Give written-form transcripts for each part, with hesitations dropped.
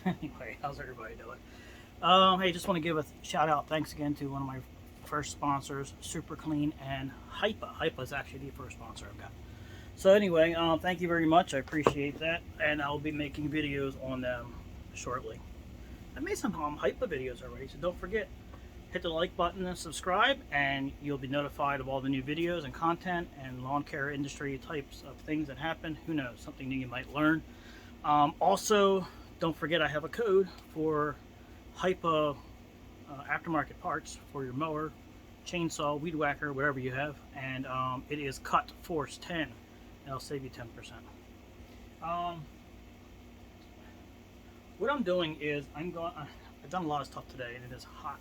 Anyway, how's everybody doing? Hey, just want to give a shout out. Thanks again to one of my first sponsors, Super Clean and Hypa. Hypa is actually the first sponsor I've got. So anyway, thank you very much. I appreciate that, and I'll be making videos on them shortly. I made some Hypa videos already, so don't forget, hit the like button and subscribe, and you'll be notified of all the new videos and content and lawn care industry types of things that happen. Who knows, something new you might learn. Also, don't forget I have a code for Hypa aftermarket parts for your mower, chainsaw, weed whacker, whatever you have, and it is Cut Force 10. And it'll save you 10%. What I'm doing is I've done a lot of stuff today, and it is hot.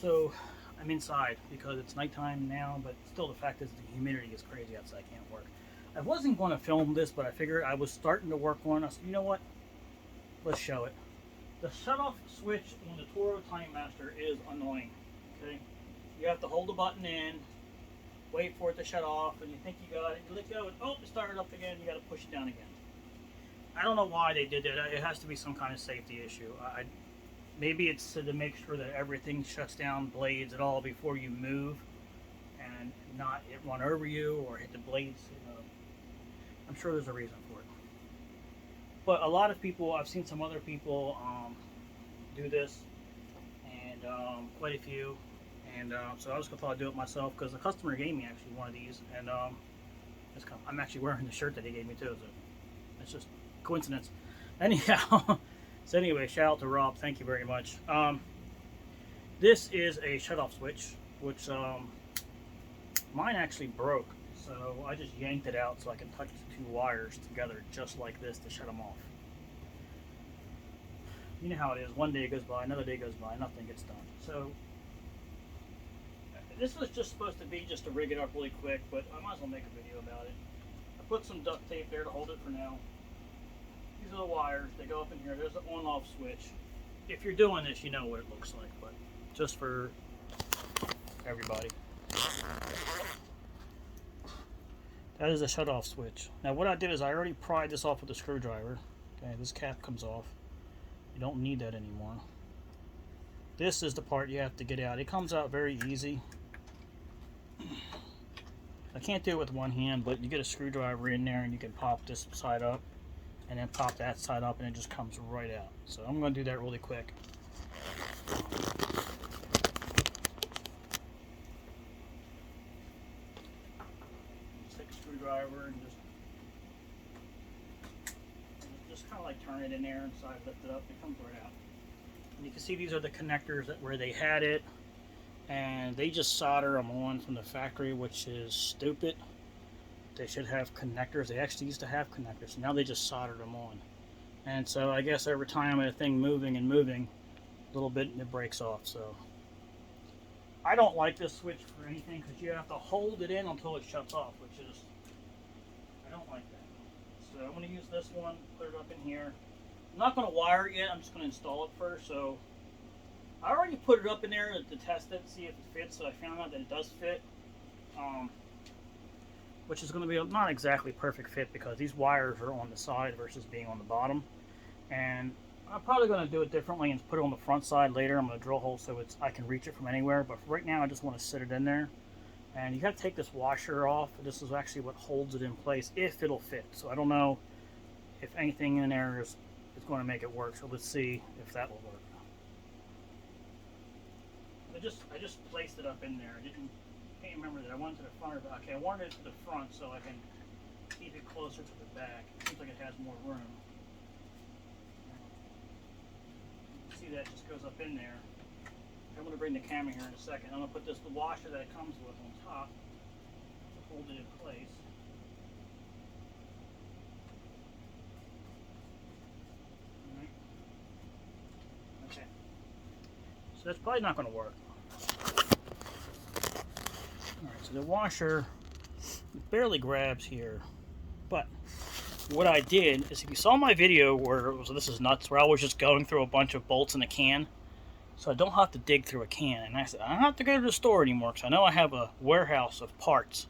So I'm inside because it's nighttime now, but still the fact is the humidity is crazy outside. I can't work. I wasn't going to film this, but I figured I was starting to work on it. I said, you know what? Let's show it. The shutoff switch on the Toro timemaster is annoying. Okay, you have to hold the button in, wait for it to shut off, and you think you got it. You let go, and oh, it started up again. You got to push it down again. I don't know why they did that. It has to be some kind of safety issue. Maybe it's to make sure that everything shuts down, blades, and all before you move, and not it run over you or hit the blades. I'm sure there's a reason for it. But a lot of people, I've seen some other people do this, and quite a few. And so I was going to do it myself because the customer gave me actually one of these, and I'm actually wearing the shirt that he gave me too. So it's just coincidence. Anyhow, so anyway, shout out to Rob. Thank you very much. This is a shutoff switch, which mine actually broke. So I just yanked it out so I can touch the two wires together just like this to shut them off. You know how it is. One day goes by, another day goes by, nothing gets done. So this was just supposed to be just to rig it up really quick, but I might as well make a video about it. I put some duct tape there to hold it for now. These are the wires. They go up in here. There's an on-off switch. If you're doing this, you know what it looks like, but just for everybody. That is a shut-off switch. Now what I did is I already pried this off with a screwdriver. Okay, this cap comes off. You don't need that anymore. This is the part you have to get out. It comes out very easy. I can't do it with one hand, but you get a screwdriver in there and you can pop this side up and then pop that side up and it just comes right out. So I'm going to do that really quick. Take a screwdriver and just kind of like turn it in there and side lift it up. It comes right out. And you can see these are the connectors where they had it, and they just solder them on from the factory, which is stupid. They should have connectors. They actually used to have connectors. Now they just soldered them on. And so I guess every time a thing moving and moving a little bit, it breaks off. So I don't like this switch for anything because you have to hold it in until it shuts off, which is, I don't like that. So I'm going to use this one, put it up in here. I'm not going to wire it yet. I'm just going to install it first. So I already put it up in there to test it, see if it fits. So I found out that it does fit. Which is going to be not exactly perfect fit because these wires are on the side versus being on the bottom. And I'm probably going to do it differently and put it on the front side later. I'm going to drill holes so I can reach it from anywhere. But for right now, I just want to sit it in there. And you got to take this washer off. This is actually what holds it in place if it'll fit. So I don't know if anything in there is going to make it work. So let's see if that will work. I just placed it up in there. I can't remember that I wanted it to the front or back. Okay, I wanted it to the front so I can keep it closer to the back. It seems like it has more room. See, that just goes up in there. I'm going to bring the camera here in a second. I'm going to put the washer that it comes with on top to hold it in place. Okay. So that's probably not going to work. Alright, so the washer barely grabs here, but what I did is, if you saw my video where this is nuts, where I was just going through a bunch of bolts in a can, so I don't have to dig through a can, and I said I don't have to go to the store anymore because I know I have a warehouse of parts.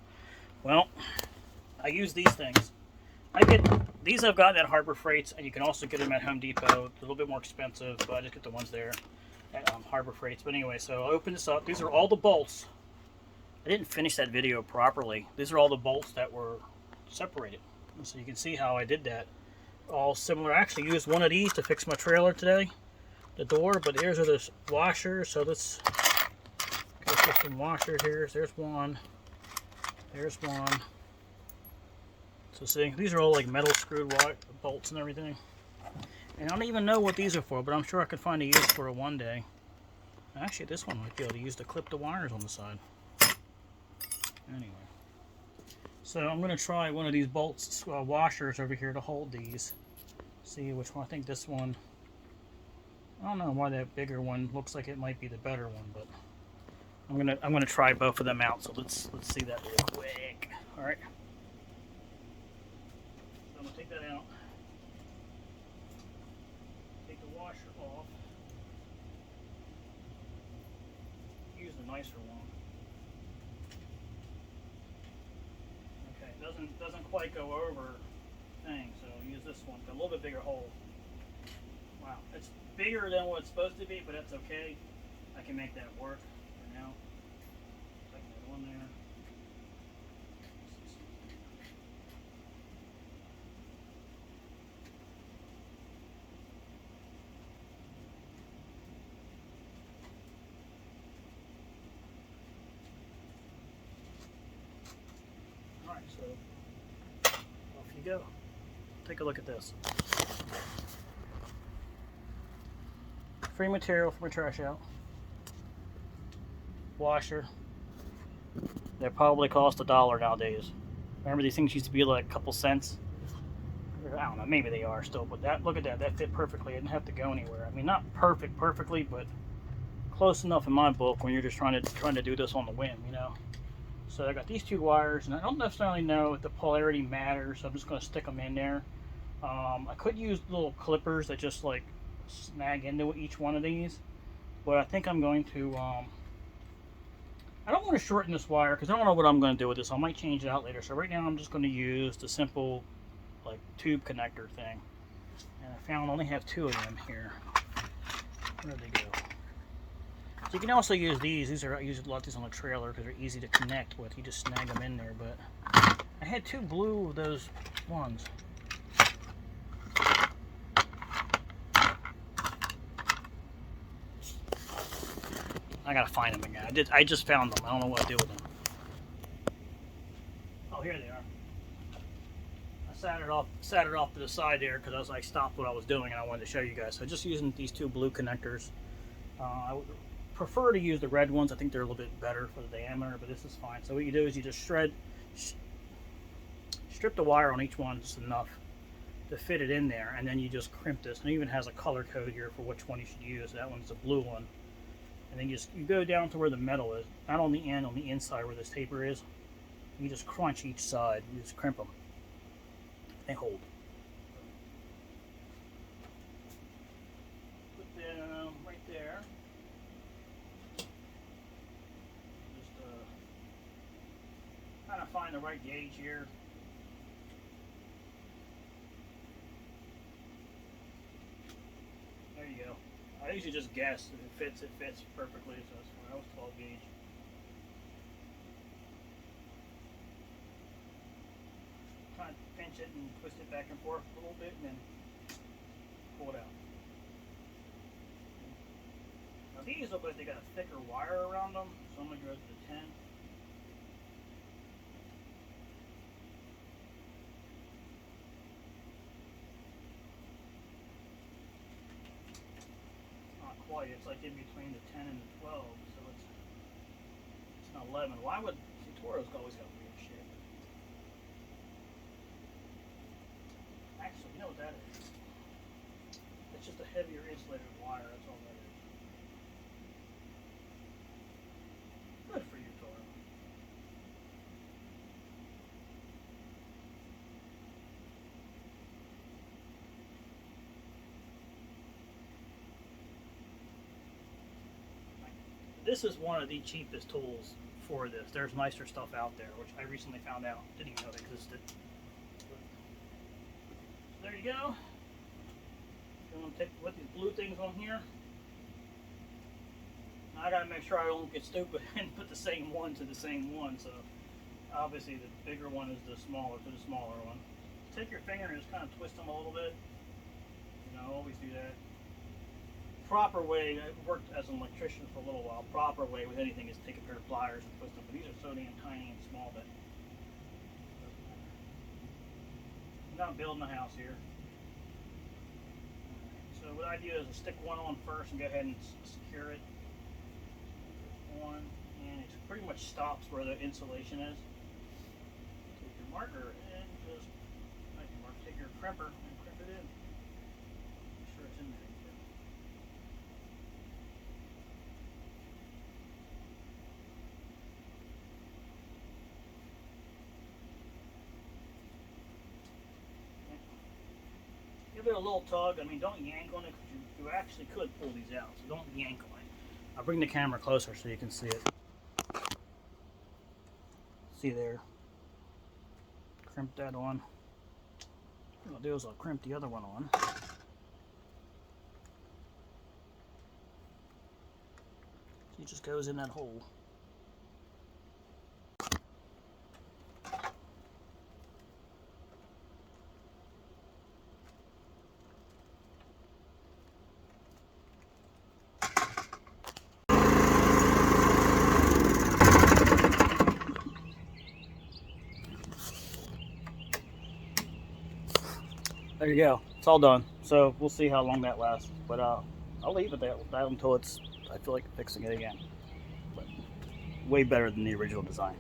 Well, I use these things. I get these. I've gotten at Harbor Freights, and you can also get them at Home Depot. A little bit more expensive, but I just get the ones there at Harbor Freights. But anyway, so I open this up. These are all the bolts. I didn't finish that video properly. These are all the bolts that were separated. And so you can see how I did that. All similar. I actually used one of these to fix my trailer today, the door. But here's are the washers. So let's go put some washers here. There's one. There's one. So see, these are all like metal screwed bolts and everything. And I don't even know what these are for, but I'm sure I could find a use for it one day. Actually, this one might be able to use to clip the wires on the side. Anyway. So I'm going to try one of these bolts, washers over here to hold these. See which one. I think this one. I don't know why that bigger one looks like it might be the better one, but I'm gonna try both of them out. So let's see that real quick. All right. So I'm gonna take that out. Take the washer off. Use the nicer one. Okay, doesn't quite go over thing, so use this one. Got a little bit bigger hole. Wow, it's bigger than what it's supposed to be, but that's okay. I can make that work for now. Take that one there. Alright, so off you go. Take a look at this. Free material from a trash out. Washer. They probably cost $1 nowadays. Remember these things used to be like a couple cents? I don't know, maybe they are still, but that, look at that, that fit perfectly. It didn't have to go anywhere. I mean, not perfectly, but close enough in my book when you're just trying to do this on the whim, you know. So I got these two wires, and I don't necessarily know if the polarity matters, so I'm just going to stick them in there. I could use little clippers that just like snag into each one of these, but I think I'm going to I don't want to shorten this wire because I don't know what I'm going to do with this. I might change it out later. So right now I'm just going to use the simple like tube connector thing, and I found I only have two of them here. Where did they go? So you can also use these. I use a lot of these on the trailer because they're easy to connect with. You just snag them in there. But I had two blue of those ones. I gotta find them again. I just found them. I don't know what to do with them. Oh, here they are. I sat it off to the side there because I stopped what I was doing and I wanted to show you guys. So just using these two blue connectors. I would prefer to use the red ones. I think they're a little bit better for the diameter, but this is fine. So what you do is you just strip the wire on each one just enough to fit it in there, and then you just crimp this. And it even has a color code here for which one you should use. That one's a blue one. And then you go down to where the metal is, not on the end, on the inside where this taper is. You just crunch each side. You just crimp them. They hold. Put them right there. Just kind of find the right gauge here. There you go. I usually just guess. If it fits perfectly, so that's fine. That was 12 gauge. Kind of pinch it and twist it back and forth a little bit and then pull it out. Now these look like they got a thicker wire around them, so I'm going to go to the 10. It's like in between the 10 and the 12, so it's an 11. Why would Toro's always got weird shit? Actually, you know what that is? It's just a heavier insulated wire. That's all that is. Good for you, Toro. This is one of the cheapest tools for this. There's nicer stuff out there, which I recently found out. Didn't even know it existed. there you go. I'm going to take with these blue things on here. Now I got to make sure I don't get stupid and put the same one to the same one. So obviously the bigger one is the smaller to the smaller one. Take your finger and just kind of twist them a little bit. You know, always do that. Proper way, I worked as an electrician for a little while. Proper way with anything is take a pair of pliers and twist them. But these are so damn tiny and small that I'm not building a house here. So what I do is I stick one on first and go ahead and secure it. One, and it pretty much stops where the insulation is. Take your marker and just take your crimper and crimp it in. Make sure it's in there. Give it a little tug. I mean, don't yank on it because you actually could pull these out. So don't yank on it. I'll bring the camera closer so you can see it. See there. Crimp that on. What I'll do is I'll crimp the other one on. It just goes in that hole. There you go. It's all done. So we'll see how long that lasts. But I'll leave it there until it's, I feel like fixing it again. But way better than the original design.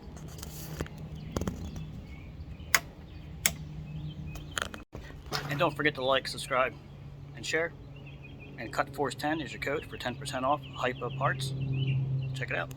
And don't forget to like, subscribe, and share. And Cut Force 10 is your code for 10% off Hypa parts. Check it out.